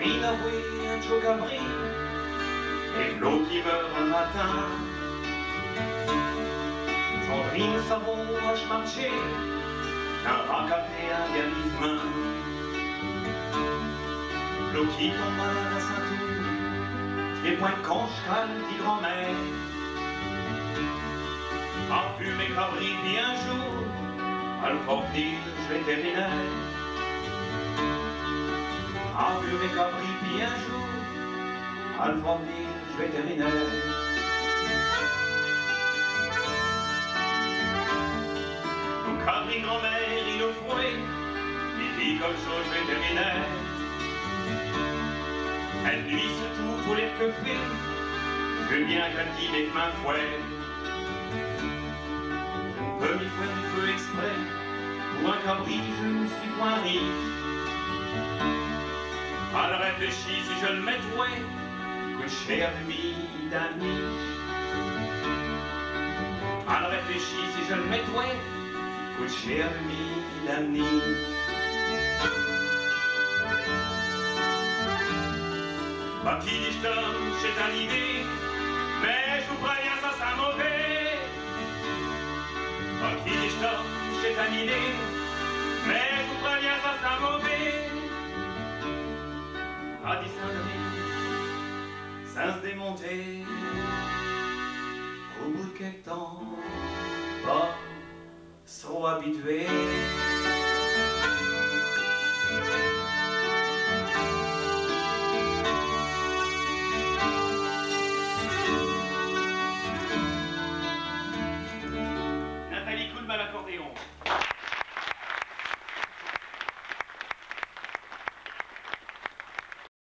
Inouï, un chocabri, et l'eau qui meurt un matin. Sandrine, savon, roche marché, un racapé, un galismin. L'eau qui tombe malade à Saint-Tour, les points de conche calme dit grand-mère. A pu mes cabris puis un jour, à le porter vétérinaire. A vu mes cabris puis un jour, à le vétérinaire. Mon cabri grand-mère, il le fouet, il dit comme chose vétérinaire. Elle nuit surtout pour les que fait, je bien qu'elle dit avec ma fouet. Je ne peux m'y faire du feu exprès, pour un cabri, je ne suis point riche. Elle réfléchit si je le mettrais, que cher lui d'amis. Elle réfléchit si je le mettrais, que cher lui d'amis. Pas qui dit je t'aime, c'est un idée, mais je vous préviens ça c'est mauvais. Pas qui dit je t'aime, c'est un idée, mais je vous préviens ça c'est mauvais. A dit Saint-Denis, ça se démonter, au bout de quelque temps, pas trop habitué.